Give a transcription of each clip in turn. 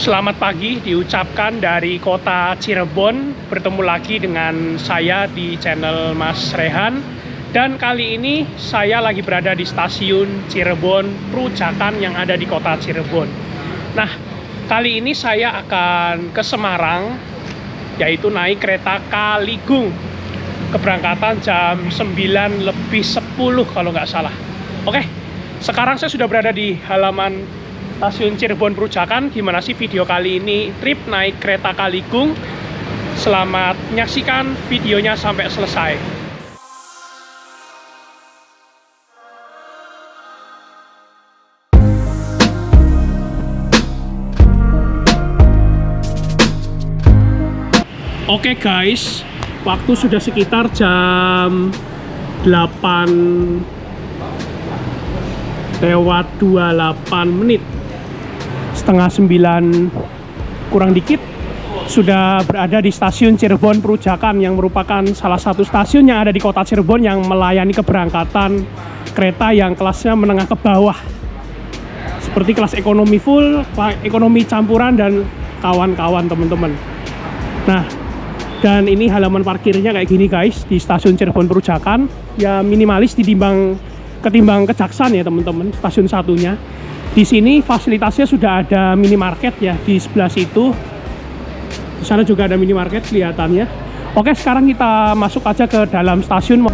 Selamat pagi diucapkan dari kota Cirebon. Bertemu lagi dengan saya di channel Mas Rehan. Dan kali ini saya lagi berada di stasiun Cirebon Prujakan yang ada di kota Cirebon. Nah, kali ini saya akan ke Semarang, yaitu naik kereta Kaligung. Keberangkatan jam 9:10 kalau nggak salah. Oke, sekarang saya sudah berada di halaman stasiun Cirebon Prujakan. Gimana sih video kali ini trip naik kereta Kaligung? Selamat menyaksikan videonya sampai selesai. Oke guys, waktu sudah sekitar jam 8:28. Setengah 9 kurang dikit sudah berada di stasiun Cirebon Prujakan, yang merupakan salah satu stasiun yang ada di kota Cirebon yang melayani keberangkatan kereta yang kelasnya menengah ke bawah, seperti kelas ekonomi full, ekonomi campuran, dan kawan-kawan teman-teman. Nah, dan ini halaman parkirnya kayak gini guys di stasiun Cirebon Prujakan. Ya minimalis ketimbang Kejaksan ya teman-teman, stasiun satunya. Di sini fasilitasnya sudah ada minimarket ya di sebelah situ. Di sana juga ada minimarket kelihatannya. Oke, sekarang kita masuk aja ke dalam stasiun.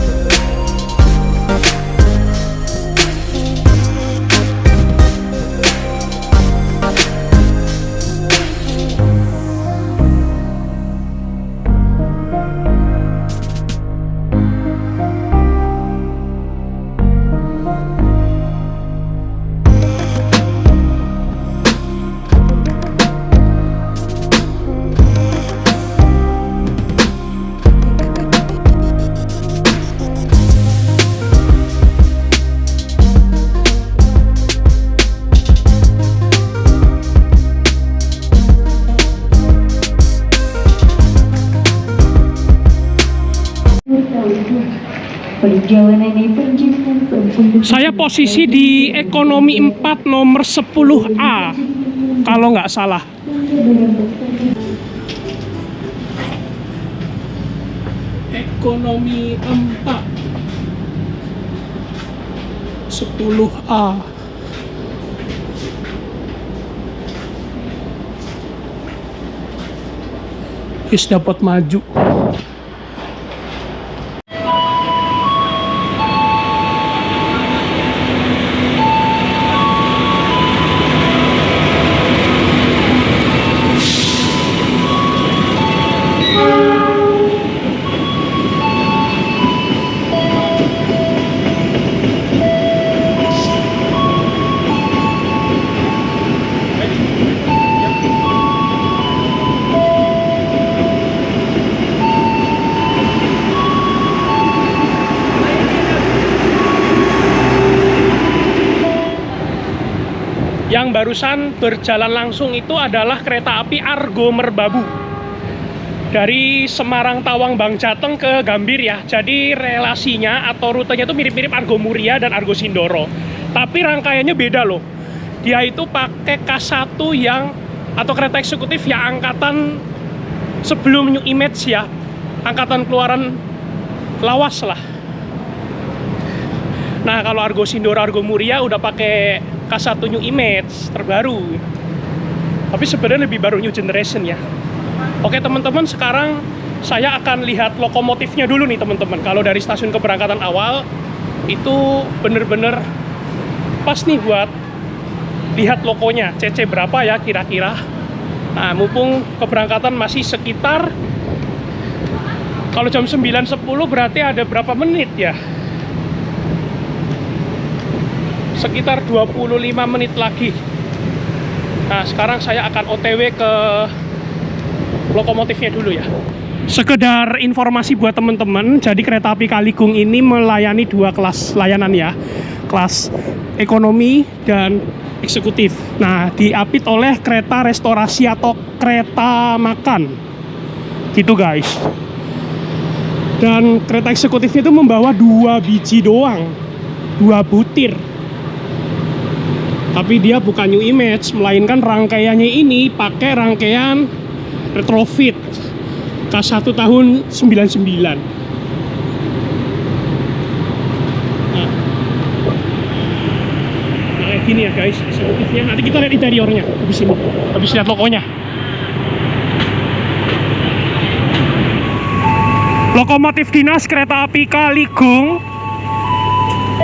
Saya posisi di ekonomi 4 nomor 10A kalau nggak salah. Ekonomi 4 10A. Guys, dapat maju. Yang barusan berjalan langsung itu adalah kereta api Argo Merbabu dari Semarang Tawang Bang Jateng ke Gambir ya. Jadi relasinya atau rutenya itu mirip-mirip Argo Muria dan Argo Sindoro, tapi rangkaiannya beda loh. Dia itu pakai K1 yang atau kereta eksekutif yang angkatan sebelum New Image ya, angkatan keluaran lawas lah. Nah, kalau Argo Sindoro, Argo Muria udah pakai K1 New Image terbaru. Tapi sebenarnya lebih baru New Generation ya. Oke teman-teman, sekarang saya akan lihat lokomotifnya dulu nih teman-teman. Kalau dari stasiun keberangkatan awal itu bener-bener pas nih buat lihat lokonya. CC berapa ya kira-kira. Nah, mumpung keberangkatan masih sekitar, kalau jam 9:10 berarti ada berapa menit ya? Sekitar 25 menit lagi. Nah, sekarang saya akan OTW ke lokomotifnya dulu ya. Sekedar informasi buat teman-teman, jadi kereta api Kaligung ini melayani dua kelas layanan ya, kelas ekonomi dan eksekutif. Nah, diapit oleh kereta restorasi atau kereta makan gitu guys. Dan kereta eksekutifnya itu membawa 2 biji doang, 2 butir. Tapi dia bukan new image, melainkan rangkaiannya ini pakai rangkaian retrofit K1 tahun 99. Nah, kayak gini ya guys eksekutifnya. Nanti kita lihat interiornya habis ini, habis lihat logonya. Lokomotif dinas kereta api Kaligung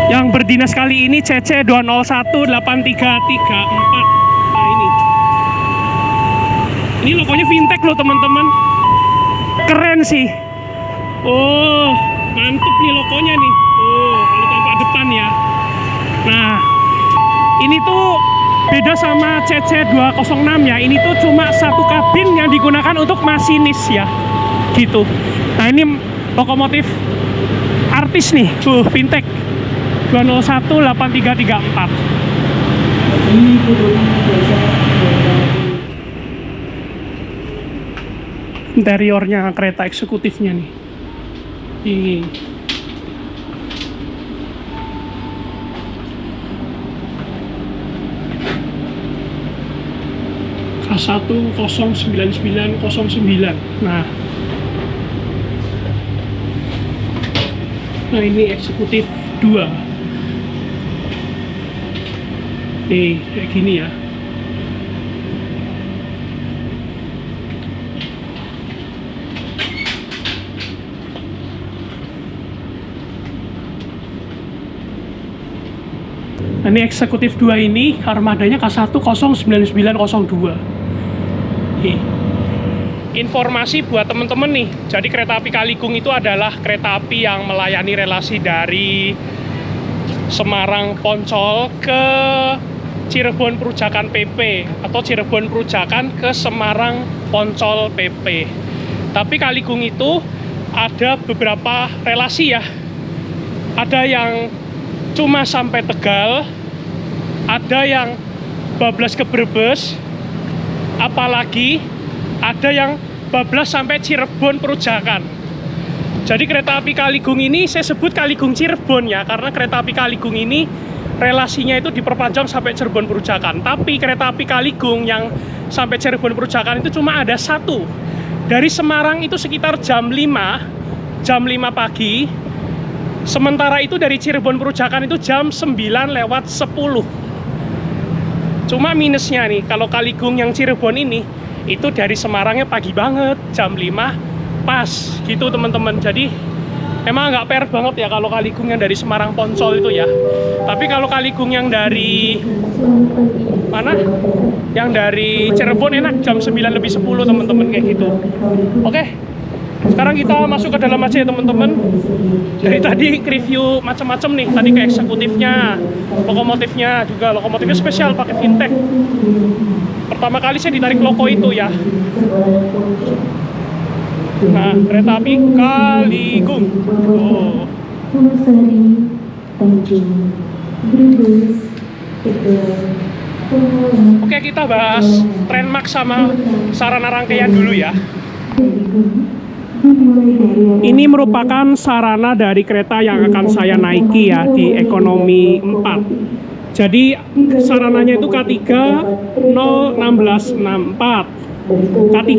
yang berdinas kali ini CC 2018334. Nah ini logonya fintech loh teman-teman, keren sih. Oh mantep nih logonya nih. Oh kalau tampak depan ya. Nah ini tuh beda sama CC 206 ya. Ini tuh cuma satu kabin yang digunakan untuk masinis ya, gitu. Nah ini lokomotif artis nih, fintech 2018334. Interiornya kereta eksekutifnya nih. Ini K1099909. Nah ini eksekutif 2. Nih kayak gini ya. Nah, ini eksekutif 2 ini armadanya K1099902. Nih. Informasi buat temen-temen nih, jadi kereta api Kaligung itu adalah kereta api yang melayani relasi dari Semarang Poncol ke Cirebon Perujakan PP atau Cirebon Perujakan ke Semarang Poncol PP. Tapi Kaligung itu ada beberapa relasi ya, ada yang cuma sampai Tegal, ada yang bablas ke Brebes, apalagi ada yang bablas sampai Cirebon Perujakan. Jadi kereta api Kaligung ini saya sebut Kaligung Cirebon ya, karena kereta api Kaligung ini relasinya itu diperpanjang sampai Cirebon Perujakan. Tapi kereta api Kaligung yang sampai Cirebon Perujakan itu cuma ada satu. Dari Semarang itu sekitar jam 5 pagi. Sementara itu dari Cirebon Perujakan itu jam 9:10. Cuma minusnya nih, kalau Kaligung yang Cirebon ini itu dari Semarangnya pagi banget, jam 5 pas gitu teman-teman. Jadi emang nggak fair banget ya kalau Kaligung yang dari Semarang Poncol itu ya. Tapi kalau Kaligung yang dari mana? Yang dari Cirebon enak jam 9:10 teman-teman, kayak gitu. Oke, sekarang kita masuk ke dalam aja ya teman-teman. Dari tadi review macam-macam nih, tadi ke eksekutifnya, lokomotifnya juga, lokomotifnya spesial pakai fintech. Pertama kali saya ditarik loko itu ya. Nah, kereta api Kaligung. Oh. Oke, kita bahas Trendmax sama sarana rangkaian dulu ya. Ini merupakan sarana dari kereta yang akan saya naiki ya di ekonomi 4. Jadi sarananya itu K3 01664. K3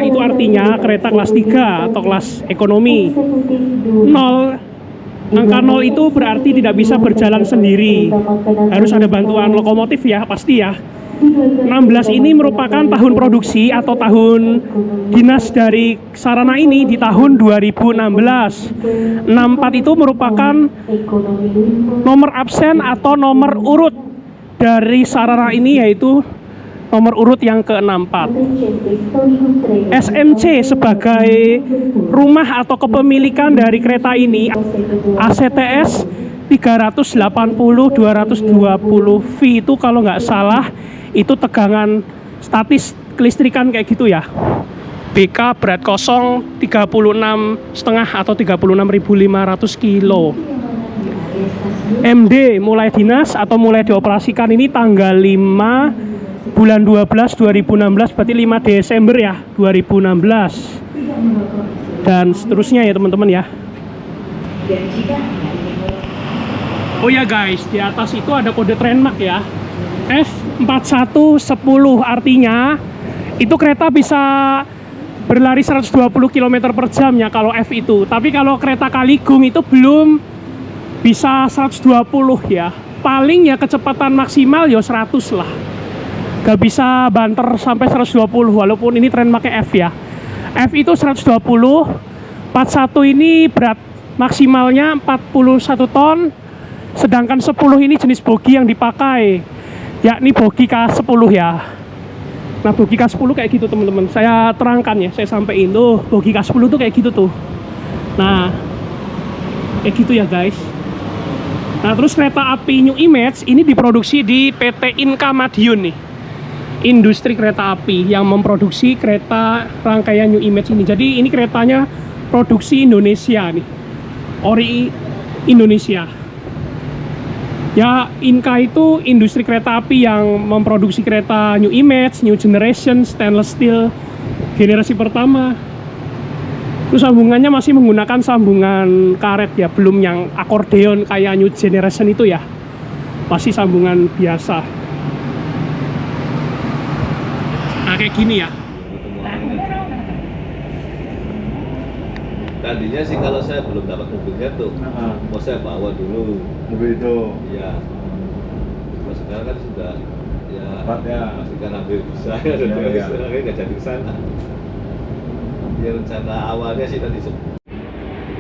itu artinya kereta kelas 3 atau kelas ekonomi. 0, angka 0 itu berarti tidak bisa berjalan sendiri. Harus ada bantuan lokomotif ya, pasti ya. 16 ini merupakan tahun produksi atau tahun dinas dari sarana ini di tahun 2016. 64 itu merupakan nomor absen atau nomor urut dari sarana ini, yaitu nomor urut yang ke-64. SMC sebagai rumah atau kepemilikan dari kereta ini ACTS 380/220 V itu kalau nggak salah itu tegangan statis kelistrikan kayak gitu ya. BK berat kosong 36,5 atau 36.500 kilo. MD mulai dinas atau mulai dioperasikan ini tanggal 5 bulan 12 2016, berarti 5 Desember ya 2016. Dan seterusnya ya teman-teman ya. Oh ya guys, di atas itu ada kode Trendmax ya. F4110, artinya itu kereta bisa berlari 120 km per jam ya kalau F itu. Tapi kalau kereta Kaligong itu belum bisa 120 ya. Paling ya kecepatan maksimal ya 100 lah. Gak bisa banter sampai 120 walaupun ini tren pakai F ya. F itu 120, 41 ini berat maksimalnya 41 ton. Sedangkan 10 ini jenis bogi yang dipakai, yakni bogi K10 ya. Nah bogi K10 kayak gitu teman-teman. Saya terangkan ya, saya sampein tuh bogi K10 tuh kayak gitu tuh. Nah kayak gitu ya guys. Nah terus kereta api New Image ini diproduksi di PT Inka Madiun nih, industri kereta api yang memproduksi kereta rangkaian New Image ini. Jadi ini keretanya produksi Indonesia nih, ori Indonesia ya. Inka itu industri kereta api yang memproduksi kereta New Image, New Generation, stainless steel generasi pertama. Terus sambungannya masih menggunakan sambungan karet ya, belum yang akordeon kayak New Generation itu ya, masih sambungan biasa. Nah kayak gini ya. Tadinya sih kalau saya belum dapat mobilnya tuh, mau saya bawa dulu mobil itu. iya. Mas sekarang kan sudah ya, ya. masih kan ambil bisa ya, sekarang nggak jadi kesana. Ya rencana awalnya sih tadi.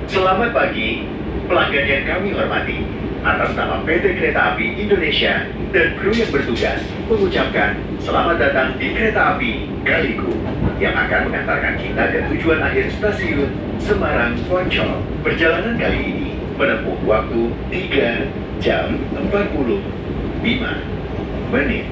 Selamat pagi, pelanggan yang kami hormati. Atas nama PT Kereta Api Indonesia dan kru yang bertugas mengucapkan selamat datang di Kereta Api Kaligong yang akan mengantarkan kita ke tujuan akhir stasiun Semarang Poncol. Perjalanan kali ini menempuh waktu 3 jam 45 menit.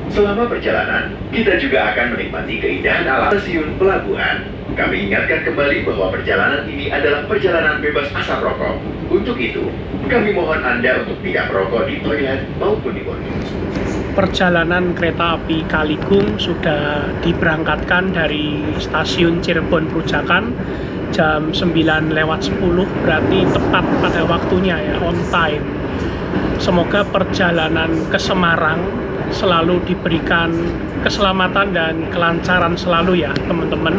Selama perjalanan, kita juga akan menikmati keindahan alam stasiun pelabuhan. Kami ingatkan kembali bahwa perjalanan ini adalah perjalanan bebas asap rokok. Untuk itu, kami mohon Anda untuk tidak merokok di toilet maupun di mobil. Perjalanan kereta api Kaligong sudah diberangkatkan dari stasiun Cirebon Perujakan jam 9:10, berarti tepat pada waktunya ya, on time. Semoga perjalanan ke Semarang selalu diberikan keselamatan dan kelancaran selalu ya teman-teman.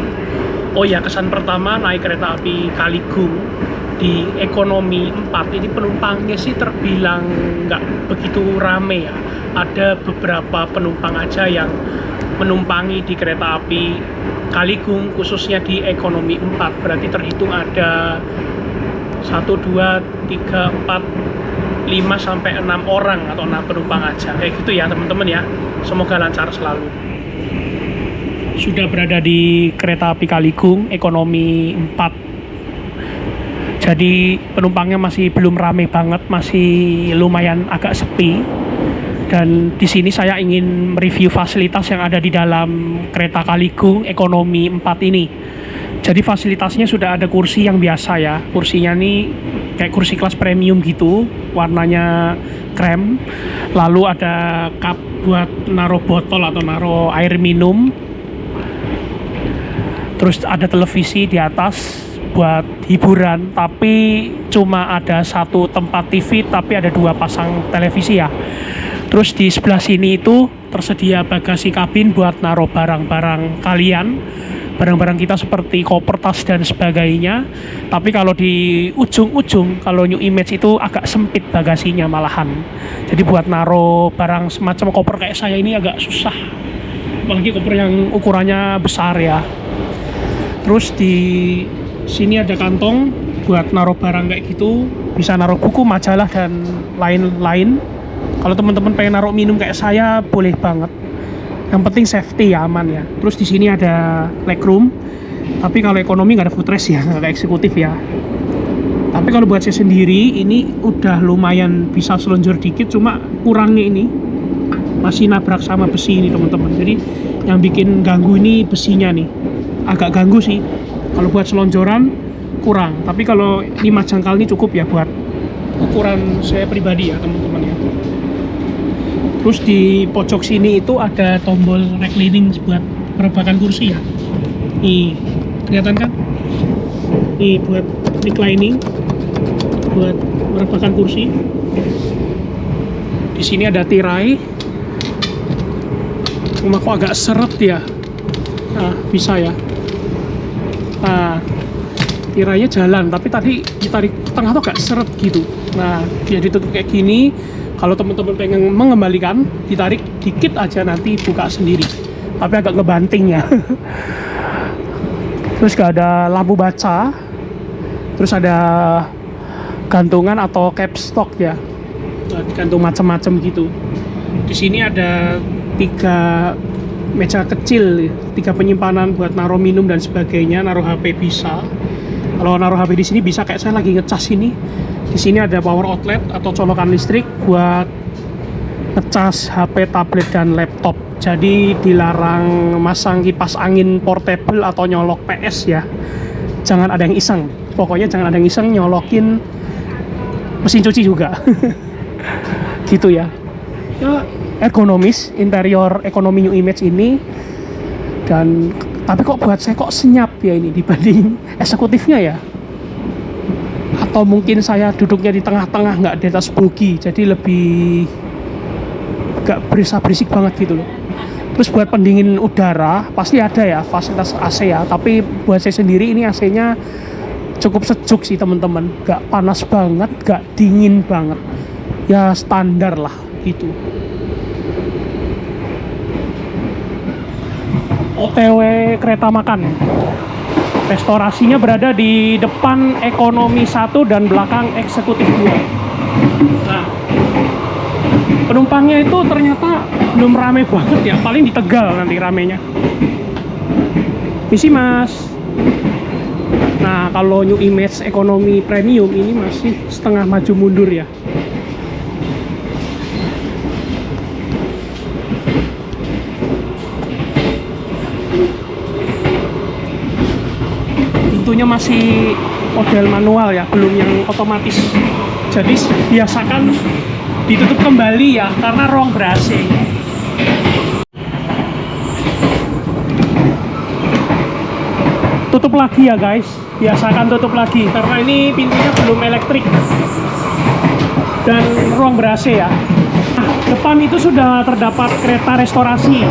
Oh ya, kesan pertama naik kereta api Kaligong di ekonomi 4 ini penumpangnya sih terbilang nggak begitu rame ya. Ada beberapa penumpang aja yang menumpangi di kereta api Kaligong khususnya di ekonomi 4. Berarti terhitung ada 1, 2, 3, 4, 5 sampai 6 orang atau 6 penumpang aja. Kayak gitu ya teman-teman ya. Semoga lancar selalu. Sudah berada di kereta api Kaligong ekonomi 4. Jadi penumpangnya masih belum rame banget, masih lumayan agak sepi. Dan di sini saya ingin mereview fasilitas yang ada di dalam kereta Kaligong ekonomi 4 ini. Jadi fasilitasnya sudah ada kursi yang biasa ya. Kursinya nih kayak kursi kelas premium gitu, warnanya krem. Lalu ada cup buat naruh botol atau naruh air minum. Terus ada televisi di atas buat hiburan, tapi cuma ada satu tempat TV, tapi ada 2 pasang televisi ya. Terus di sebelah sini itu tersedia bagasi kabin buat naruh barang-barang kalian, barang-barang kita seperti koper, tas dan sebagainya. Tapi kalau di ujung-ujung, kalau New Image itu agak sempit bagasinya malahan. Jadi buat naruh barang semacam koper kayak saya ini agak susah, apalagi koper yang ukurannya besar ya. Terus di sini ada kantong buat naruh barang kayak gitu, bisa naruh buku, majalah dan lain-lain. Kalau teman-teman pengen naruh minum kayak saya boleh banget. Yang penting safety ya, aman ya. Terus di sini ada legroom. Tapi kalau ekonomi nggak ada footrest ya, nggak eksekutif ya. Tapi kalau buat saya sendiri ini udah lumayan bisa selonjor dikit, cuma kurangnya ini masih nabrak sama besi ini teman-teman. Jadi yang bikin ganggu ini besinya nih, agak ganggu sih. Kalau buat selonjoran kurang, tapi kalau 5 jangkal ini cukup ya buat ukuran saya pribadi ya teman-teman ya. Terus di pojok sini itu ada tombol reclining buat merebakan kursi ya. Nih, kelihatan kan? Nih buat reclining, buat merebakan kursi. Di sini ada tirai cuma kok agak seret ya. Nah, bisa ya. Nah, tirainya jalan, tapi tadi ditarik ke tengah tuh agak seret gitu. Nah, dia ditutup kayak gini. Kalau teman-teman pengen mengembalikan, ditarik dikit aja, nanti buka sendiri. Tapi agak ngebanting ya. Terus gak ada lampu baca. Terus ada gantungan atau capstock ya. Nah, digantung macam-macam gitu. Di sini ada 3 meja kecil, 3 penyimpanan buat naruh minum dan sebagainya, naruh HP bisa. Kalau naruh HP di sini bisa, kayak saya lagi ngecas ini. Di sini ada power outlet atau colokan listrik buat ngecas HP, tablet dan laptop. Jadi dilarang masang kipas angin portable atau nyolok PS ya. Jangan ada yang iseng. Pokoknya jangan ada yang iseng nyolokin mesin cuci juga. Gitu ya. Ya, ergonomis, interior ekonomi New Image ini. Dan tapi kok buat saya kok senyap ya ini dibanding eksekutifnya ya. Atau mungkin saya duduknya di tengah-tengah, nggak di atas bogi, jadi lebih gak berisik banget gitu loh. Terus buat pendingin udara pasti ada ya fasilitas AC ya, tapi buat saya sendiri ini AC-nya cukup sejuk sih teman-teman, gak panas banget, gak dingin banget, ya standar lah gitu. OTW kereta makan. Restorasinya berada di depan ekonomi 1 dan belakang eksekutif 2. Nah, penumpangnya itu ternyata belum rame banget ya, paling di Tegal nanti ramenya. Misi mas. Nah, kalau New Image ekonomi premium ini masih setengah maju mundur ya. Pintunya masih model manual ya, belum yang otomatis. Jadi biasakan ditutup kembali ya, karena ruang ber-AC. Tutup lagi ya guys, biasakan tutup lagi karena ini pintunya belum elektrik dan ruang ber-AC ya. Nah, depan itu sudah terdapat kereta restorasi.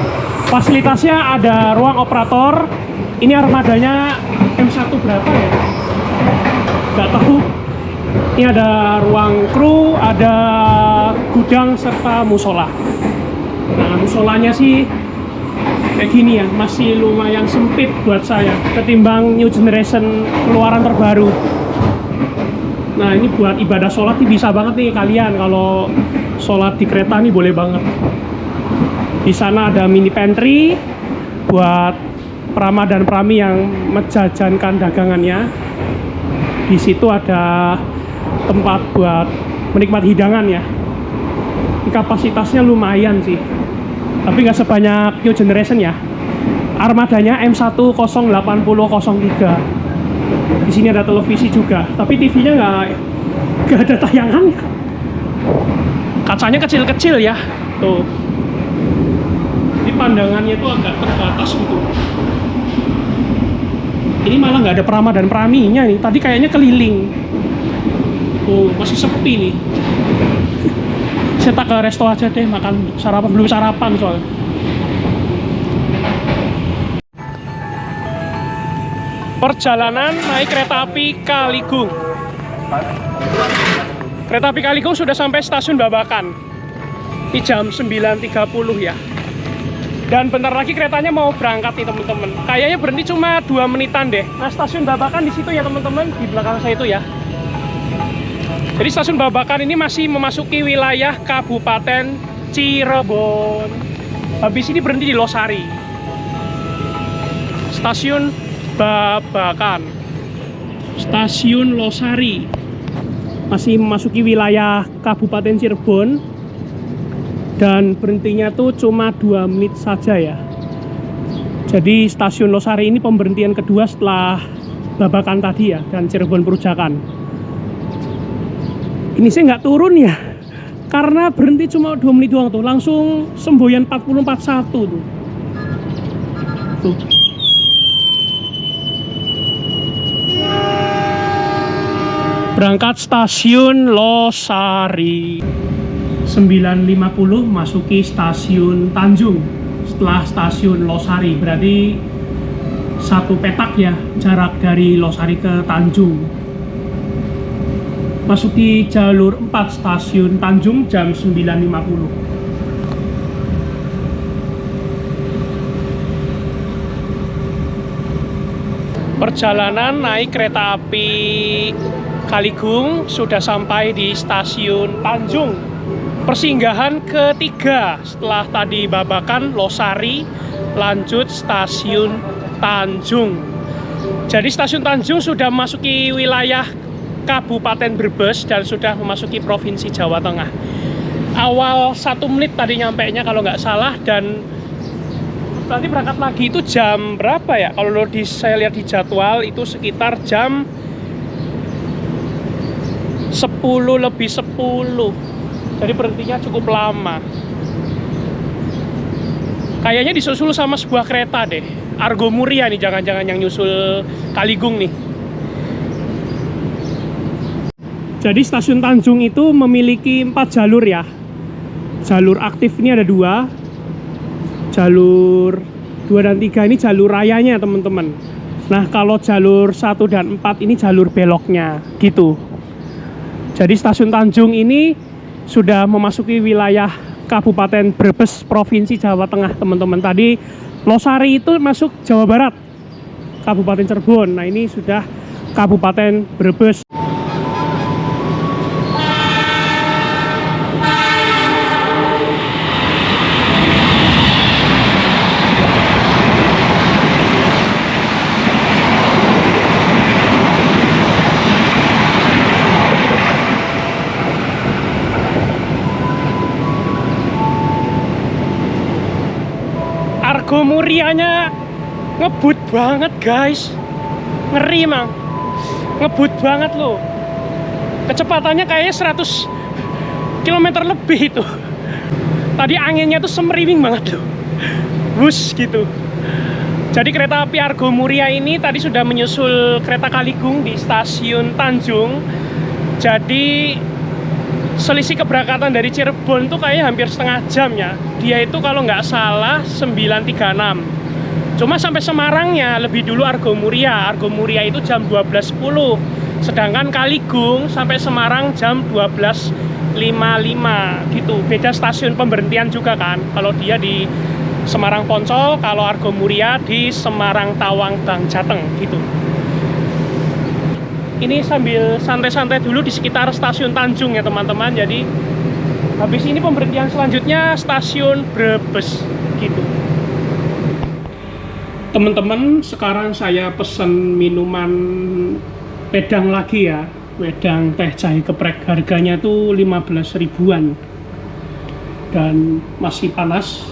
Fasilitasnya ada ruang operator. Ini armadanya M1 berapa ya? Gak tahu. Ini ada ruang kru, ada gudang serta musola. Nah, musolanya sih kayak gini ya, masih lumayan sempit buat saya ketimbang New Generation keluaran terbaru. Nah, ini buat ibadah sholat nih bisa banget nih kalian, kalau sholat di kereta nih boleh banget. Di sana ada mini pantry buat prama dan prami yang menjajankan dagangannya. Di situ ada tempat buat menikmati hidangan ya. Ini kapasitasnya lumayan sih, tapi nggak sebanyak New Generation ya. Armadanya M10803. Di sini ada televisi juga, tapi TV-nya nggak ada tayangannya. Kacanya kecil-kecil ya, tuh. Jadi pandangannya itu agak terbatas gitu. Ini malah nggak ada prama dan praminya nih. Tadi kayaknya keliling. Oh, masih sepi nih. Saya tak ke resto aja deh, makan sarapan, belum sarapan soalnya. Perjalanan naik kereta api Kaligung. Kereta api Kaligung sudah sampai stasiun Babakan. Ini jam 9.30 ya. Dan bentar lagi keretanya mau berangkat nih teman-teman. Kayaknya berhenti cuma 2 menitan deh. Nah, stasiun Babakan di situ ya teman-teman, di belakang saya itu ya. Jadi stasiun Babakan ini masih memasuki wilayah Kabupaten Cirebon. Habis ini berhenti di Losari. Stasiun Babakan. Stasiun Losari. Masih memasuki wilayah Kabupaten Cirebon. Dan berhentinya tuh cuma 2 menit saja ya. Jadi stasiun Losari ini pemberhentian kedua setelah Babakan tadi ya, dan Cirebon Perujakan. Ini saya nggak turun ya, karena berhenti cuma 2 menit doang tuh, langsung semboyan 4041 tuh. Tuh. Berangkat stasiun Losari. 9.50 masuki stasiun Tanjung. setelah stasiun Losari. Berarti satu petak ya jarak dari Losari ke Tanjung. Masuki jalur 4 stasiun Tanjung jam 9.50. Perjalanan naik kereta api Kaligung sudah sampai di stasiun Tanjung. Persinggahan ketiga setelah tadi Babakan, Losari, lanjut stasiun Tanjung. Jadi stasiun Tanjung sudah memasuki wilayah Kabupaten Brebes dan sudah memasuki Provinsi Jawa Tengah. Awal 1 menit tadi nyampainya kalau nggak salah, dan nanti berangkat lagi itu jam berapa ya? Kalau saya lihat di jadwal itu sekitar jam 10:10. Jadi berhentinya cukup lama. Kayaknya disusul sama sebuah kereta deh. Argo Muria nih, jangan-jangan yang nyusul Kaligung nih. Jadi stasiun Tanjung itu memiliki 4 jalur ya. Jalur aktif ini ada 2. Jalur 2 dan 3 ini jalur rayanya teman-teman. Nah kalau jalur 1 dan 4 ini jalur beloknya gitu. Jadi stasiun Tanjung ini sudah memasuki wilayah Kabupaten Brebes, Provinsi Jawa Tengah teman-teman. Tadi Losari itu masuk Jawa Barat, Kabupaten Cirebon. Nah ini sudah Kabupaten Brebes. Argo Murianya ngebut banget guys, ngeri emang, ngebut banget loh. Kecepatannya kayaknya 100 km lebih itu. Tadi anginnya tuh semeriwing banget loh, bus gitu. Jadi kereta api Argo Muria ini tadi sudah menyusul kereta Kaligung di stasiun Tanjung. Jadi selisih keberangkatan dari Cirebon tuh kayaknya hampir setengah jam ya. Dia itu kalau nggak salah 9.36. Cuma sampai Semarangnya lebih dulu Argo Muria. Argo Muria itu jam 12.10. Sedangkan Kaligung sampai Semarang jam 12.55 gitu. Beda stasiun pemberhentian juga kan. Kalau dia di Semarang Poncol, kalau Argo Muria di Semarang Tawang Bang Jateng gitu. Ini sambil santai-santai dulu di sekitar stasiun Tanjung ya teman-teman. Jadi habis ini pemberhentian selanjutnya stasiun Brebes gitu. Teman-teman, sekarang saya pesen minuman wedang lagi ya. Wedang teh jahe geprek, harganya tuh 15 ribuan dan masih panas.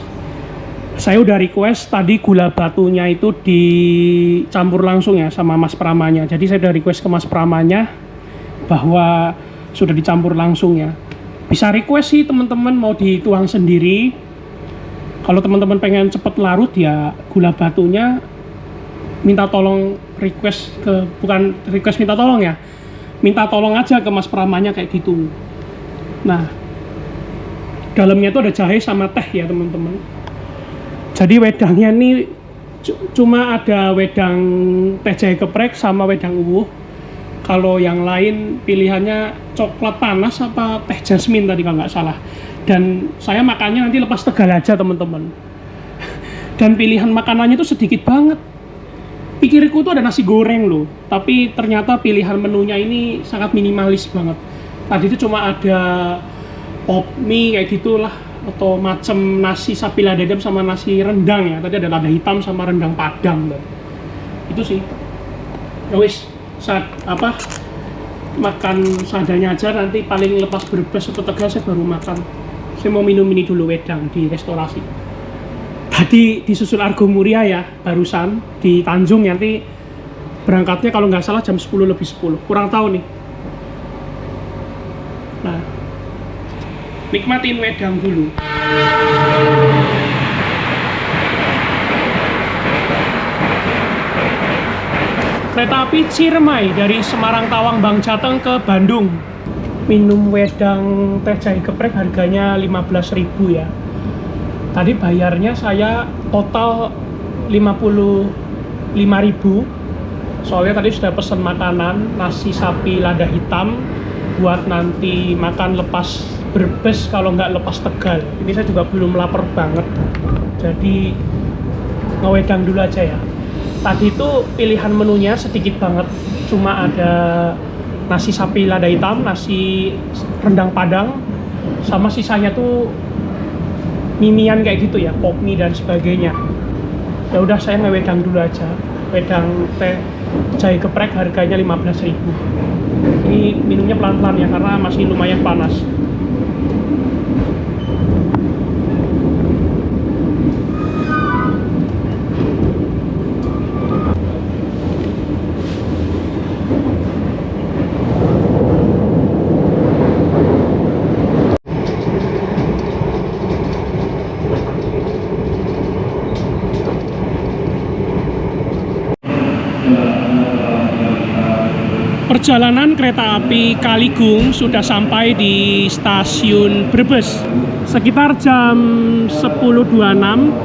Saya udah request tadi gula batunya itu dicampur langsung ya sama Mas Pramanya. Jadi saya udah request ke Mas Pramanya bahwa sudah dicampur langsung ya. Bisa request sih teman-teman mau dituang sendiri. Kalau teman-teman pengen cepet larut ya gula batunya minta tolong request ke, bukan request minta tolong ya, minta tolong aja ke Mas Pramanya kayak gitu. Nah dalamnya itu ada jahe sama teh ya teman-teman. Jadi wedangnya ini cuma ada wedang teh jahe geprek sama wedang uwuh. Kalau yang lain pilihannya coklat panas apa teh jasmine tadi kalau nggak salah. Dan saya makannya nanti lepas tegal aja teman-teman. Dan pilihan makanannya itu sedikit banget. Pikirku tuh ada nasi goreng loh, tapi ternyata pilihan menunya ini sangat minimalis banget. Tadi itu cuma ada pop mie kayak gitulah, atau macam nasi sapi ladadam sama nasi rendang ya. Tadi ada lada hitam sama rendang padang loh. Itu sih. Ya wis, saat apa makan seadanya aja, nanti paling lepas Brebes atau Tegal saya baru makan. Saya mau minum ini dulu wedang di restorasi. Tadi disusul Argo Muria ya, barusan di Tanjung. Nanti berangkatnya kalau nggak salah jam 10:10, kurang tahu nih. Nah, nikmatin wedang dulu. Kereta api Ciremai dari Semarang Tawang Bang Jateng ke Bandung. Minum wedang teh jahe geprek harganya 15.000 ya. Tadi bayarnya saya total 55.000. Soalnya tadi sudah pesen makanan, nasi sapi lada hitam buat nanti makan lepas Brebes kalau nggak lepas Tegal. Ini saya juga belum lapar banget, jadi ngewedang dulu aja ya. Tadi itu pilihan menunya sedikit banget, cuma ada nasi sapi lada hitam, nasi rendang Padang, sama sisanya tuh mimian kayak gitu ya, pop mie dan sebagainya. Ya udah, saya ngewedang dulu aja. Wedang teh jahe geprek harganya 15.000. Ini minumnya pelan-pelan ya karena masih lumayan panas. Perjalanan kereta api Kaligung sudah sampai di stasiun Brebes sekitar jam 10.26,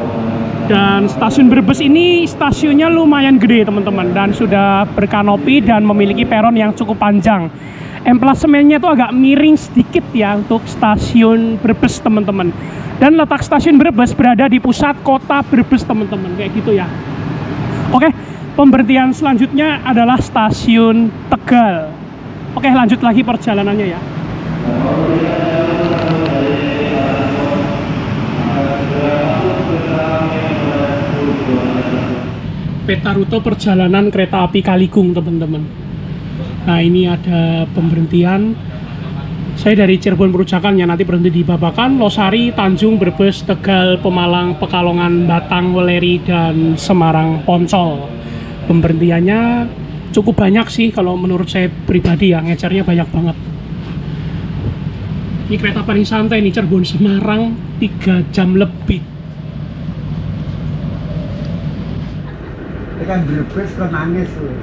dan stasiun Brebes ini stasiunnya lumayan gede teman-teman, dan sudah berkanopi dan memiliki peron yang cukup panjang. Emplasemennya itu agak miring sedikit ya untuk stasiun Brebes teman-teman, dan letak stasiun Brebes berada di pusat kota Brebes teman-teman, kayak gitu ya. Oke, pemberhentian selanjutnya adalah stasiun Tegal. Oke, lanjut lagi perjalanannya ya. Peta rute perjalanan kereta api Kaligung teman-teman. Nah, ini ada pemberhentian. Saya dari Cirebon Perujakan ya, nanti berhenti di Babakan, Losari, Tanjung, Brebes, Tegal, Pemalang, Pekalongan, Batang, Weleri, dan Semarang Poncol. Pemberhentiannya cukup banyak sih kalau menurut saya pribadi ya, ngecernya banyak banget. Ini kereta paling santai nih, Cirebon Semarang 3 jam lebih. Kan Brebes kan nangis loh.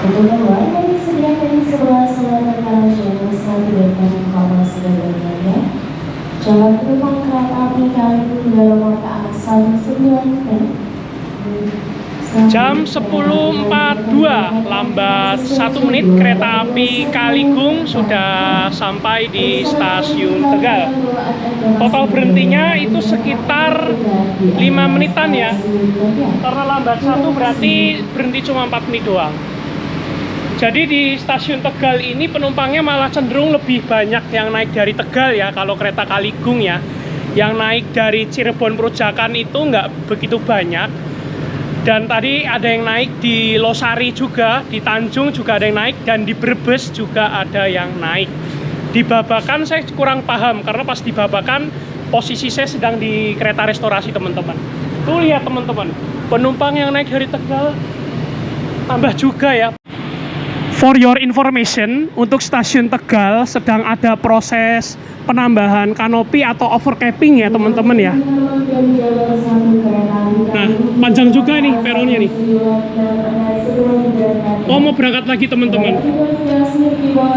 Untuk keluar dari sediakan sebelah selatan arah jalur 1 dan informasi lainnya. Jalan penumpang kereta api Kaligung dalam rangka 19 Jam 10.42, lambat 1 menit, kereta api Kaligung sudah sampai di stasiun Tegal. Total berhentinya itu sekitar 5 menitan ya, karena lambat 1 berarti berhenti cuma 4 menit doang. Jadi di stasiun Tegal ini penumpangnya malah cenderung lebih banyak yang naik dari Tegal ya, kalau kereta Kaligung ya. Yang naik dari Cirebon Perujakan itu nggak begitu banyak. Dan tadi ada yang naik di Losari juga, di Tanjung juga ada yang naik, dan di Brebes juga ada yang naik. Di Babakan saya kurang paham, karena pas di Babakan posisi saya sedang di kereta restorasi teman-teman. Tuh lihat teman-teman, penumpang yang naik dari Tegal tambah juga ya. For your information, untuk stasiun Tegal sedang ada proses penambahan kanopi atau overcapping ya teman-teman ya. Nah, panjang juga nih peronnya nih. Oh, mau berangkat lagi teman-teman.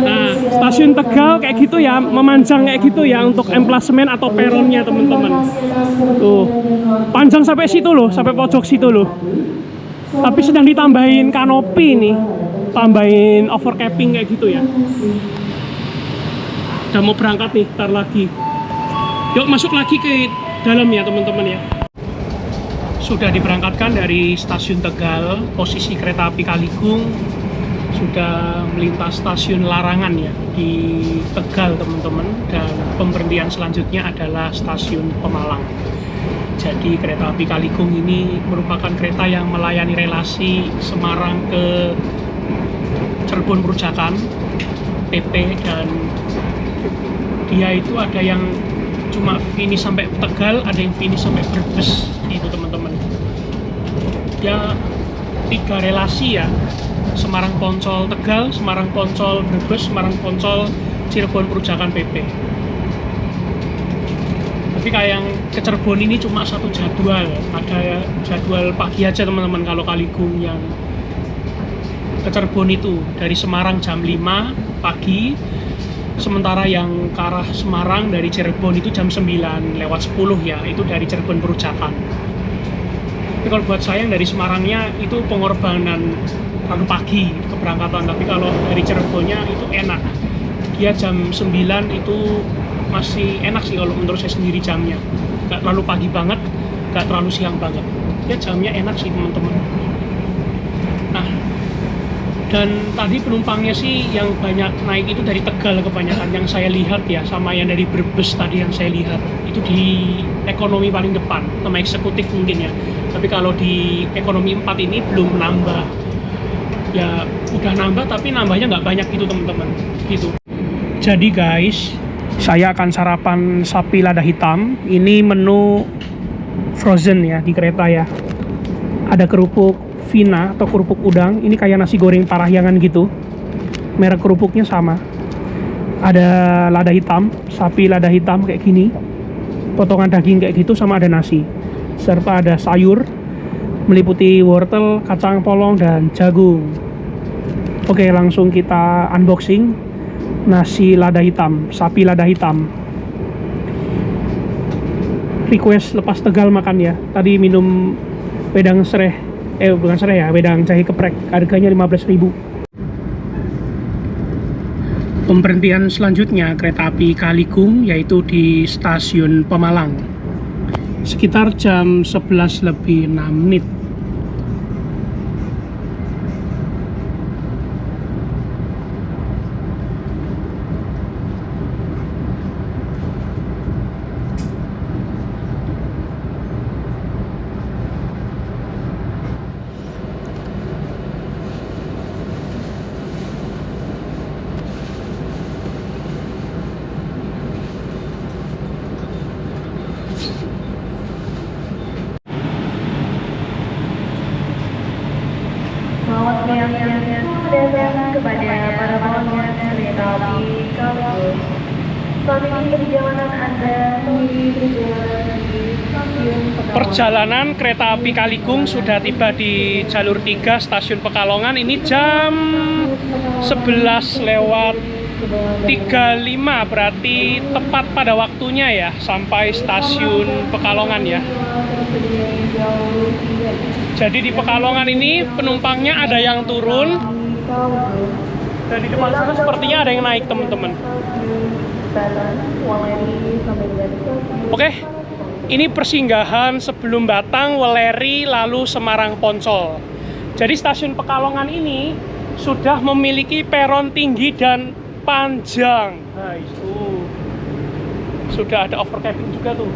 Nah, stasiun Tegal kayak gitu ya, memanjang kayak gitu ya untuk emplasemen atau peronnya teman-teman. Tuh, panjang sampai situ loh, sampai pojok situ loh. Tapi sedang ditambahin kanopi nih, tambahin overcapping kayak gitu ya. Udah mau berangkat nih, ntar lagi. Yuk masuk lagi ke dalam ya teman-teman ya. Sudah diberangkatkan dari stasiun Tegal, posisi kereta api Kaligung sudah melintas stasiun Larangan ya di Tegal teman-teman, dan pemberhentian selanjutnya adalah stasiun Pemalang. Jadi kereta api Kaligung ini merupakan kereta yang melayani relasi Semarang ke Cirebon Perujakan, PP, dan dia itu ada yang cuma finish sampai Tegal, ada yang finish sampai Brebes gitu teman-teman. Dia 3 relasi ya, Semarang Poncol Tegal, Semarang Poncol Brebes, Semarang Poncol Cirebon Perujakan PP. Tapi kayak yang ke Cirebon ini cuma satu jadwal, ada jadwal pagi aja teman-teman kalau Kaligung yang ke Cirebon itu dari Semarang jam 5 pagi, sementara yang ke arah Semarang dari Cirebon itu jam 9 lewat 10 ya, itu dari Cirebon Perujakan. Tapi kalau buat saya yang dari Semarangnya itu pengorbanan terlalu pagi keberangkatan, tapi kalau dari Cirebonnya itu enak, dia jam 9 itu masih enak sih kalau menurut saya sendiri jamnya, nggak terlalu pagi banget, nggak terlalu siang banget, ya jamnya enak sih teman-teman. Nah, dan tadi penumpangnya sih yang banyak naik itu dari Tegal kebanyakan yang saya lihat ya, sama yang dari Brebes tadi yang saya lihat itu di ekonomi paling depan, sama eksekutif mungkin ya. Tapi kalau di ekonomi 4 ini belum nambah, ya udah nambah tapi nambahnya nggak banyak gitu teman-teman gitu. Jadi guys, saya akan sarapan sapi lada hitam. Ini menu frozen ya di kereta ya. Ada kerupuk Vina atau kerupuk udang. Ini kayak nasi goreng parahyangan gitu. Merek kerupuknya sama. Ada lada hitam, sapi lada hitam kayak gini. Potongan daging kayak gitu sama ada nasi. Serta ada sayur meliputi wortel, kacang polong dan jagung. Oke, langsung kita unboxing. Nasi lada hitam, sapi lada hitam. Request lepas Tegal makan ya. Tadi minum wedang sereh, bukan sereh ya, wedang jahe geprek. Harganya 15.000. Pemberhentian selanjutnya kereta api Kaligung yaitu di stasiun Pemalang. Sekitar jam 11 lebih 6 menit. Selamat datang kepada para pelanggan kereta api Kaligung. Saat ini perjalanan Anda menuju perjalanan di stasiun Pekalongan. Perjalanan kereta api Kaligung sudah tiba di jalur 3 stasiun Pekalongan. Ini jam 11 lewat 35, berarti tepat pada waktunya ya sampai stasiun Pekalongan ya. Jadi di Pekalongan ini penumpangnya ada yang turun dan di depan sana sepertinya ada yang naik teman-teman. Oke, ini persinggahan sebelum Batang, Weleri, lalu Semarang Poncol. Jadi stasiun Pekalongan ini sudah memiliki peron tinggi dan panjang. Guys, sudah ada overcapping juga tuh.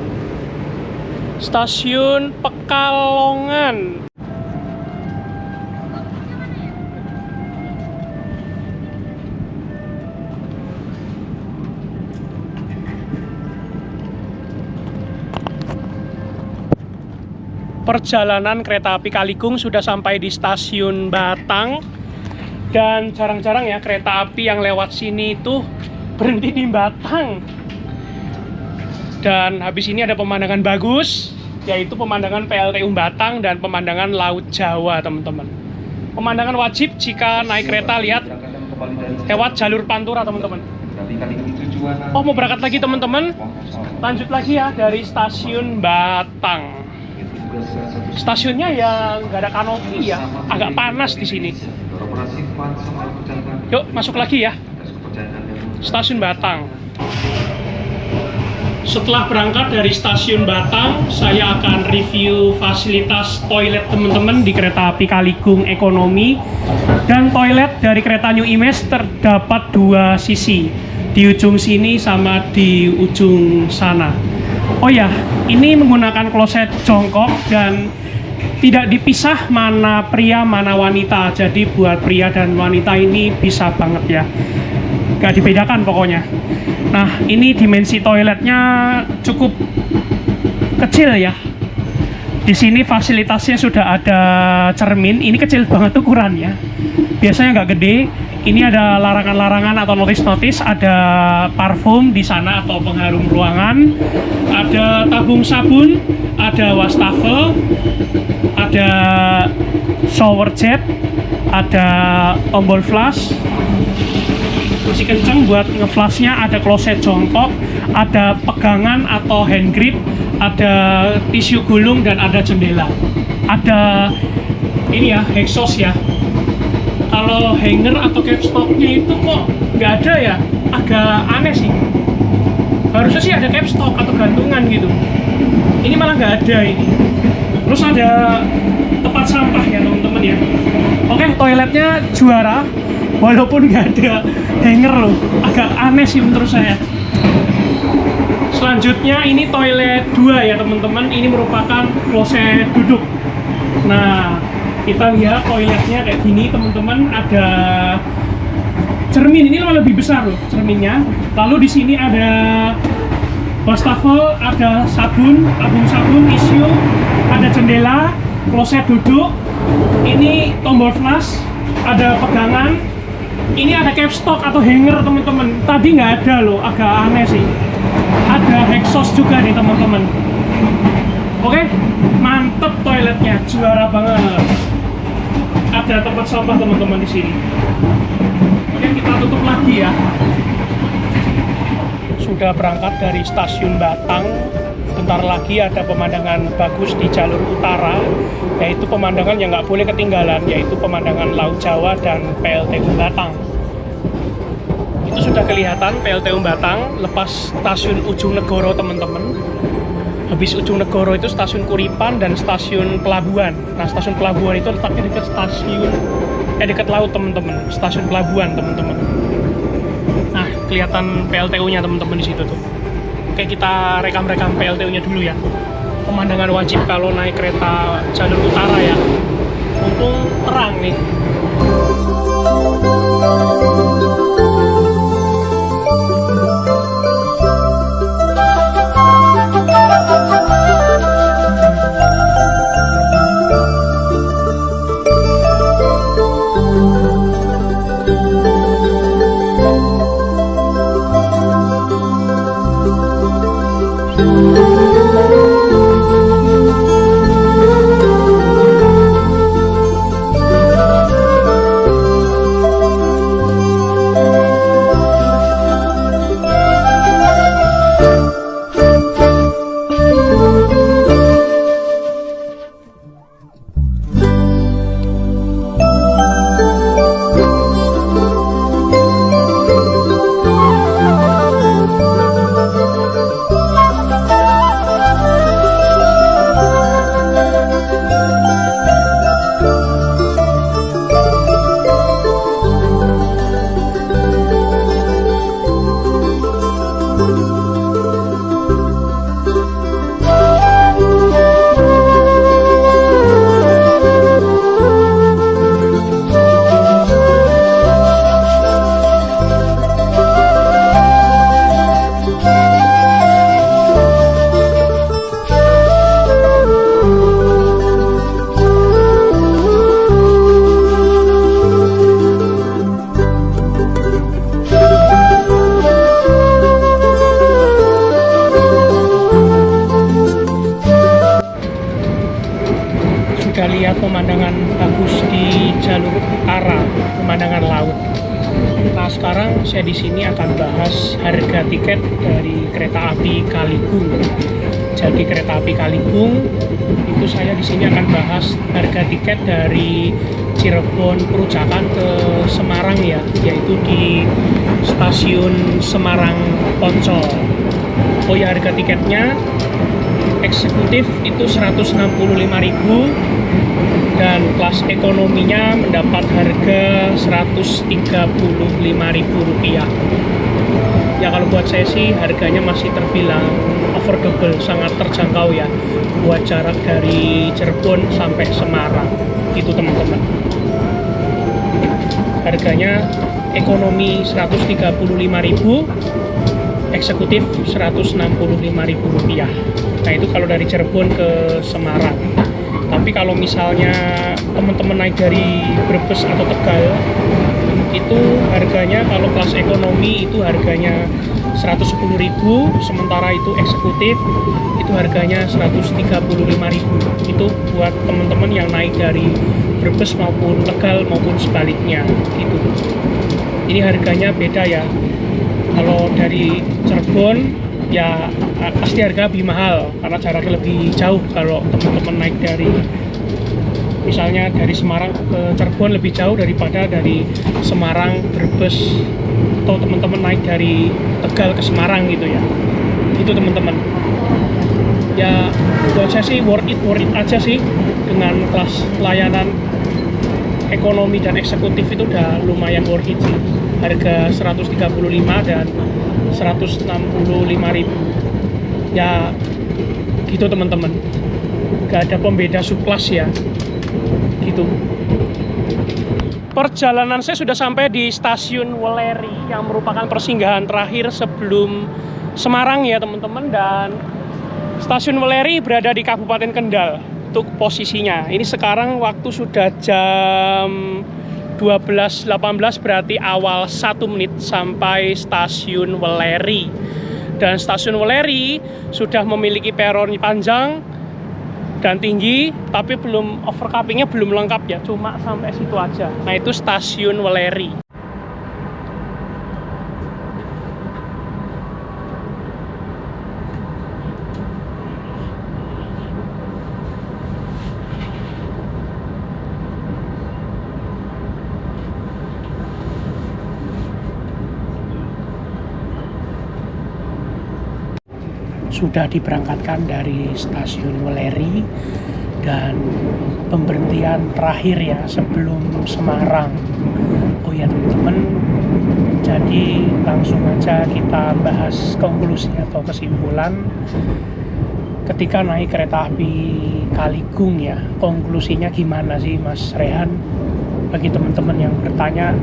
Stasiun Pekalongan. Perjalanan kereta api Kaligung sudah sampai di stasiun Batang. Dan jarang-jarang ya kereta api yang lewat sini itu berhenti di Batang. Dan habis ini ada pemandangan bagus, yaitu pemandangan PLTU Batang dan pemandangan Laut Jawa teman-teman. Pemandangan wajib jika naik kereta, lihat lewat jalur Pantura teman-teman. Oh, mau berangkat lagi teman-teman? Lanjut lagi ya dari stasiun Batang. Stasiunnya yang nggak ada kanopi ya, agak panas di sini. Yuk masuk lagi ya, stasiun Batang. Setelah berangkat dari stasiun Batang, saya akan review fasilitas toilet teman-teman di kereta api Kaligung Ekonomi. Dan toilet dari kereta New Imes terdapat dua sisi, di ujung sini sama di ujung sana. Oh ya, ini menggunakan kloset jongkok dan tidak dipisah mana pria mana wanita. Jadi buat pria dan wanita ini bisa banget ya, gak dibedakan pokoknya. Nah, ini dimensi toiletnya cukup kecil ya, Di sini fasilitasnya sudah ada cermin. Ini kecil banget ukurannya. Biasanya nggak gede. Ini ada larangan-larangan atau notis-notis. Ada parfum di sana atau pengharum ruangan. Ada tabung sabun. Ada wastafel. Ada shower jet. Ada tombol flash. Masih kenceng buat ngeflashnya. Ada kloset jongkok. Ada pegangan atau hand grip. Ada tisu gulung dan ada jendela. Ada ini ya, exhaust ya. Kalau hanger atau capstocknya itu kok nggak ada ya, agak aneh sih. Harusnya sih ada capstock atau gantungan gitu. Ini malah nggak ada ini. Terus ada tempat sampah ya teman-teman ya. Oke, toiletnya juara, walaupun nggak ada hanger loh. Agak aneh sih menurut saya. Selanjutnya ini toilet 2 ya teman-teman. Ini merupakan kloset duduk. Nah, kita lihat toiletnya kayak gini teman-teman. Ada cermin, ini lebih besar loh cerminnya. Lalu di sini ada wastafel, ada sabun, tabung sabun, tisu, ada jendela, kloset duduk. Ini tombol flash, ada pegangan. Ini ada capstock atau hanger teman-teman. Tadi nggak ada loh, agak aneh sih. Ada exhaust juga nih teman-teman. Oke, mantep toiletnya, juara banget. Ada tempat sampah teman-teman di sini. Oke, kita tutup lagi ya. Sudah berangkat dari stasiun Batang. Bentar lagi ada pemandangan bagus di jalur utara, yaitu pemandangan yang nggak boleh ketinggalan, yaitu pemandangan Laut Jawa dan PLTU Batang. Itu sudah kelihatan PLTU Batang lepas stasiun Ujung Negoro teman-teman. Habis Ujung Negoro itu stasiun Kuripan dan stasiun Pelabuhan. Nah, stasiun Pelabuhan itu letaknya dekat dekat laut teman-teman. Stasiun Pelabuhan teman-teman. Nah, kelihatan PLTU-nya teman-teman di situ tuh. Oke, kita rekam-rekam PLTU-nya dulu ya. Pemandangan wajib kalau naik kereta jalur utara ya. Mumpung terang nih. Sudah lihat pemandangan bagus di jalur utara, pemandangan laut. Nah, sekarang saya di sini akan bahas harga tiket dari kereta api Kaligung. Jadi kereta api Kaligung itu saya di sini akan bahas harga tiket dari Cirebon Perujakan ke Semarang ya, yaitu di stasiun Semarang Poncol. Oh ya, harga tiketnya eksekutif itu 165.000 dan kelas ekonominya mendapat harga Rp135.000. Ya, kalau buat saya sih harganya masih terbilang affordable, sangat terjangkau ya buat jarak dari Cirebon sampai Semarang itu teman-teman. Harganya ekonomi 135.000 eksekutif Rp165.000. Nah itu kalau dari Cirebon ke Semarang. Tapi kalau misalnya teman-teman naik dari Brebes atau Tegal, itu harganya kalau kelas ekonomi itu harganya 110.000, sementara itu eksekutif itu harganya 135.000. Itu buat teman-teman yang naik dari Brebes maupun Tegal maupun sebaliknya gitu. Ini harganya beda ya. Kalau dari Cirebon ya pasti harga lebih mahal karena jaraknya lebih jauh. Kalau teman-teman naik dari misalnya dari Semarang ke Cirebon lebih jauh daripada dari Semarang Brebes, atau teman-teman naik dari Tegal ke Semarang gitu ya. Itu teman-teman. Ya buat saya sih worth it aja sih dengan kelas layanan ekonomi dan eksekutif itu udah lumayan worth it sih. Harga 135 dan 165.000. Ya gitu teman-teman. Gak ada pembeda subkelas ya. Gitu. Perjalanan saya sudah sampai di stasiun Weleri yang merupakan persinggahan terakhir sebelum Semarang ya teman-teman, dan stasiun Weleri berada di Kabupaten Kendal untuk posisinya. Ini sekarang waktu sudah jam 12.18, berarti awal 1 menit sampai stasiun Weleri. Dan stasiun Weleri sudah memiliki peron panjang dan tinggi, tapi belum overcappingnya belum lengkap ya, cuma sampai situ aja. Nah itu stasiun Weleri. Sudah diberangkatkan dari stasiun Weleri dan pemberhentian terakhir ya sebelum Semarang. Oh ya teman-teman, jadi langsung aja kita bahas konklusi atau kesimpulan ketika naik kereta api Kaligung ya. Konklusinya gimana sih Mas Rehan? Bagi teman-teman yang bertanya,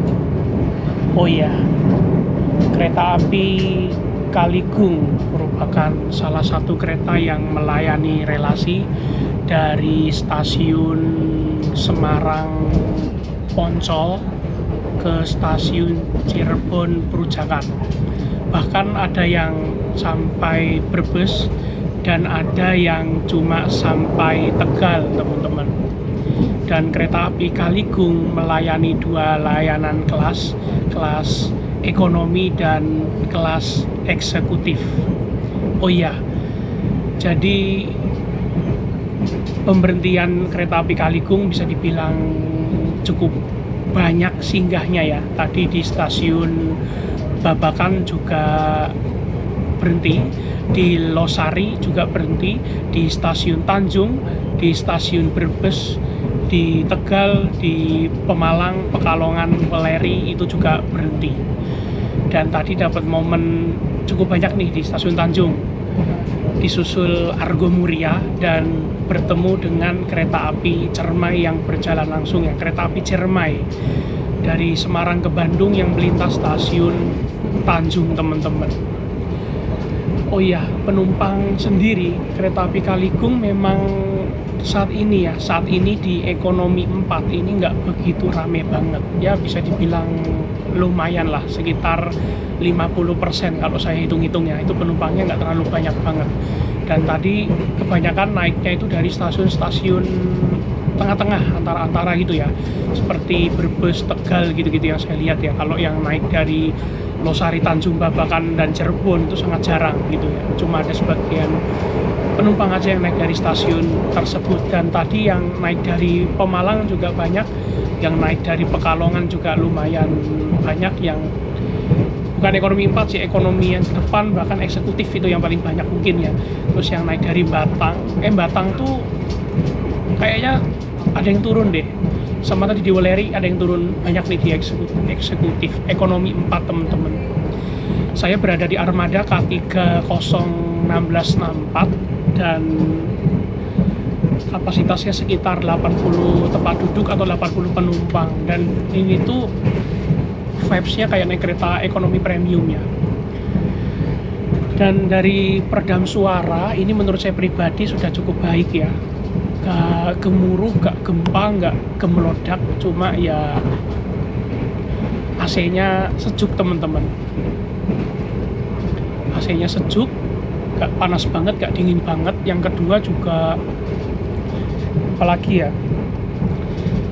oh ya, kereta api Kaligung merupakan salah satu kereta yang melayani relasi dari stasiun Semarang Poncol ke stasiun Cirebon Perujakan. Bahkan ada yang sampai Brebes dan ada yang cuma sampai Tegal teman-teman. Dan kereta api Kaligung melayani 2 layanan kelas ekonomi dan kelas eksekutif. Oh iya, jadi pemberhentian kereta api Kaligung bisa dibilang cukup banyak singgahnya ya. Tadi di stasiun Babakan juga berhenti, di Losari juga berhenti, di stasiun Tanjung, di stasiun Brebes, di Tegal, di Pemalang, Pekalongan, Weleri itu juga berhenti. Dan tadi dapat momen cukup banyak nih di stasiun Tanjung, disusul Argo Muria dan bertemu dengan kereta api Ciremai yang berjalan langsung ya, kereta api Ciremai dari Semarang ke Bandung yang melintas stasiun Tanjung teman-teman. Oh iya, penumpang sendiri kereta api Kaligung memang saat ini di ekonomi 4 ini nggak begitu rame banget ya, bisa dibilang lumayan lah, sekitar 50% kalau saya hitung-hitung ya, itu penumpangnya nggak terlalu banyak banget. Dan tadi kebanyakan naiknya itu dari stasiun-stasiun tengah-tengah, antara-antara gitu ya, seperti Brebes, Tegal gitu-gitu yang saya lihat ya. Kalau yang naik dari Losari, Tanjung, Babakan, dan Cirebon itu sangat jarang gitu ya, cuma ada sebagian penumpang aja yang naik dari stasiun tersebut. Dan tadi yang naik dari Pemalang juga banyak, yang naik dari Pekalongan juga lumayan banyak, yang bukan ekonomi 4 sih, ekonomi yang depan bahkan eksekutif itu yang paling banyak mungkin ya. Terus yang naik dari Batang tuh kayaknya ada yang turun deh, sama tadi di Weleri ada yang turun banyak nih di eksekutif ekonomi 4 teman-teman. Saya berada di armada K30164 dan kapasitasnya sekitar 80 tempat duduk atau 80 penumpang, dan ini tuh vibes-nya kayak naik kereta ekonomi premium ya. Dan dari peredam suara ini menurut saya pribadi sudah cukup baik ya. Gak gemuruh, gak gempa, gak gemelodak, cuma ya AC-nya sejuk teman-teman. AC-nya sejuk, gak panas banget, gak dingin banget. Yang kedua juga, apalagi ya,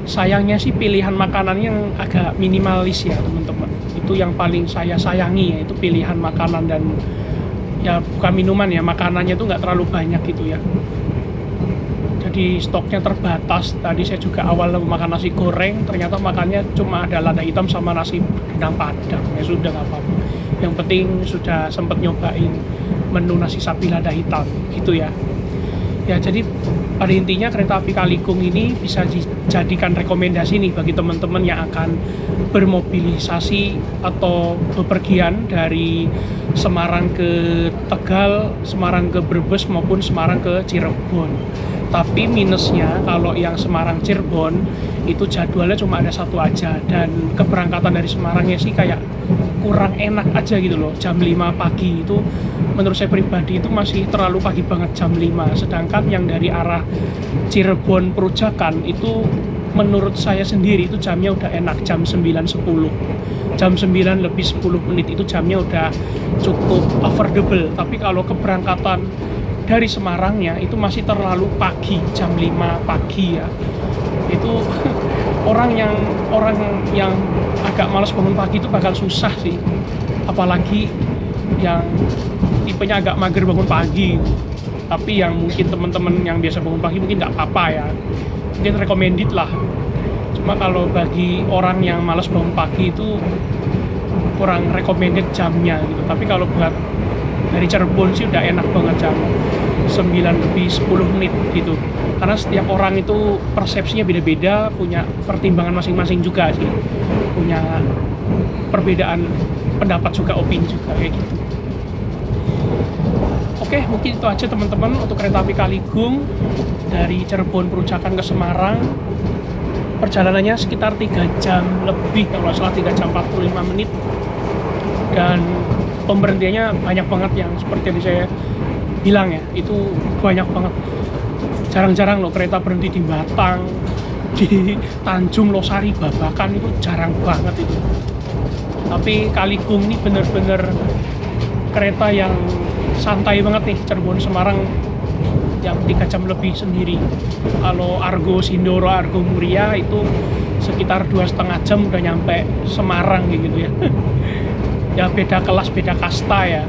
sayangnya sih pilihan makanan yang agak minimalis ya teman-teman. Itu yang paling saya sayangi, yaitu pilihan makanan dan ya bukan minuman ya, makanannya itu nggak terlalu banyak gitu ya. Jadi stoknya terbatas. Tadi saya juga awalnya makan nasi goreng, ternyata makannya cuma ada lada hitam sama nasi rendang padang. Ya sudah nggak apa-apa. Yang penting sudah sempat nyobain menu nasi sapi lada hitam gitu ya. Ya jadi pada intinya kereta api Kalikung ini bisa dijadikan rekomendasi nih bagi teman-teman yang akan bermobilisasi atau bepergian dari Semarang ke Tegal, Semarang ke Brebes maupun Semarang ke Cirebon. Tapi minusnya kalau yang Semarang Cirebon itu jadwalnya cuma ada satu aja, dan keberangkatan dari Semarangnya sih kayak kurang enak aja gitu loh. Jam 5 pagi itu menurut saya pribadi itu masih terlalu pagi banget, jam 5. Sedangkan yang dari arah Cirebon Perujakan itu menurut saya sendiri itu jamnya udah enak, jam 9.10. Jam 9 lebih 10 menit itu jamnya udah cukup affordable. Tapi kalau keberangkatan dari Semarangnya itu masih terlalu pagi, jam 5 pagi ya. Itu orang yang agak malas bangun pagi itu bakal susah sih. Apalagi yang tipenya agak mager bangun pagi. Tapi yang mungkin teman-teman yang biasa bangun pagi mungkin nggak apa-apa ya. Mungkin recommended lah. Cuma kalau bagi orang yang malas bangun pagi itu kurang recommended jamnya gitu. Tapi kalau buat dari Cirebon sih udah enak banget jam 9 lebih 10 menit gitu. Karena setiap orang itu persepsinya beda-beda, punya pertimbangan masing-masing juga sih. Punya perbedaan pendapat juga, opini juga kayak gitu. Oke, mungkin itu aja teman-teman untuk kereta api Kalikung dari Cirebon Perujakan ke Semarang. Perjalanannya sekitar 3 jam lebih, kalau nggak salah 3 jam 45 menit. Dan pemberhentiannya banyak banget, yang seperti yang saya bilang ya, itu banyak banget. Jarang-jarang loh kereta berhenti di Batang, di Tanjung Losari, Babakan, itu jarang banget itu. Tapi Kalikung ini bener-bener kereta yang santai banget nih, Cirebon Semarang yang 3 jam lebih sendiri. Kalau Argo Sindoro, Argo Muria itu sekitar 2,5 jam udah nyampe Semarang gitu ya. Ya beda kelas, beda kasta ya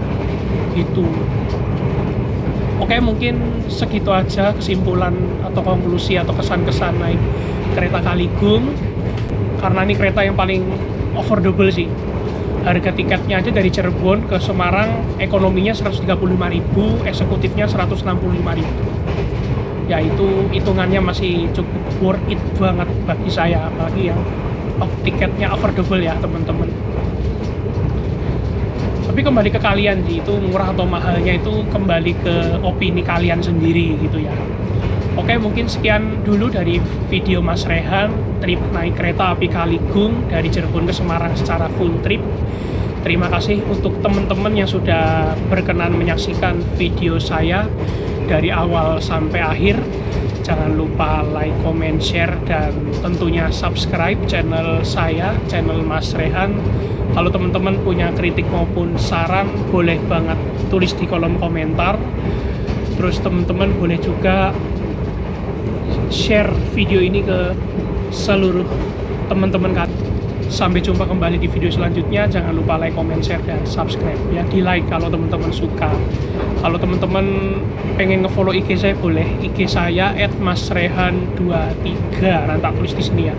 gitu. Oke, mungkin segitu aja kesimpulan atau konklusi atau kesan-kesan naik kereta Kalikung. Karena ini kereta yang paling affordable sih. Harga tiketnya aja dari Cirebon ke Semarang ekonominya 135.000, eksekutifnya 165.000. Ya itu hitungannya masih cukup worth it banget bagi saya, apalagi yang tiketnya affordable ya teman-teman. Tapi kembali ke kalian sih, itu murah atau mahalnya itu kembali ke opini kalian sendiri gitu ya. Oke, mungkin sekian dulu dari video Mas Rehan trip naik kereta api Kalikung dari Cirebon ke Semarang secara full trip. Terima kasih untuk teman-teman yang sudah berkenan menyaksikan video saya dari awal sampai akhir. Jangan lupa like, comment, share, dan tentunya subscribe channel saya, channel Mas Rehan. Kalau teman-teman punya kritik maupun saran, boleh banget tulis di kolom komentar. Terus teman-teman boleh juga share video ini ke seluruh teman-teman kalian. Sampai jumpa kembali di video selanjutnya. Jangan lupa like, comment, share, dan subscribe ya. Di like kalau teman-teman suka. Kalau teman-teman pengen nge-follow IG saya, boleh. IG saya @masrehan23. Nanti tak tulis di sini ya.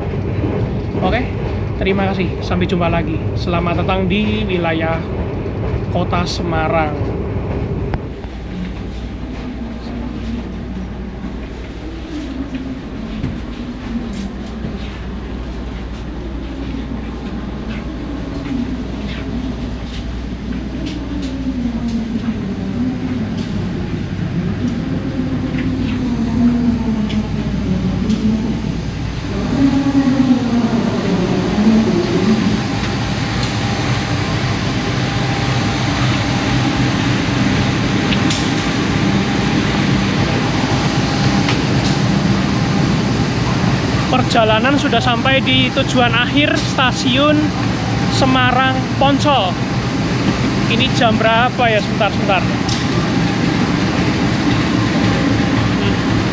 Oke, terima kasih. Sampai jumpa lagi. Selamat datang di wilayah Kota Semarang. Perjalanan sudah sampai di tujuan akhir stasiun Semarang Poncol. Ini jam berapa ya? Sebentar.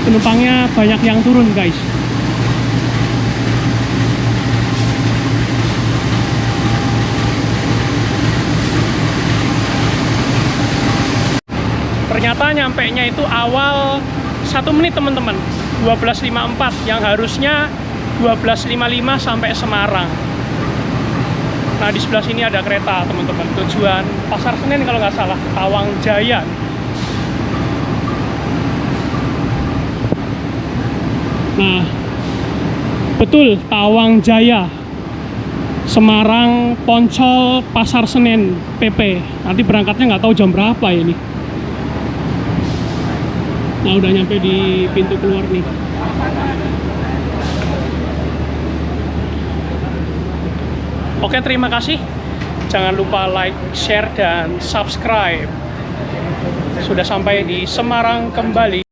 Penumpangnya banyak yang turun, guys. Ternyata nyampainya itu awal 1 menit, teman-teman. 12.54 yang harusnya 12.55 sampai Semarang. Nah, di sebelah sini ada kereta, teman-teman. Tujuan Pasar Senen kalau nggak salah, Tawang Jaya. Nah, betul, Tawang Jaya. Semarang, Poncol, Pasar Senen, PP. Nanti berangkatnya nggak tahu jam berapa ini. Nah, udah nyampe di pintu keluar nih. Oke, terima kasih. Jangan lupa like, share, dan subscribe. Sudah sampai di Semarang kembali.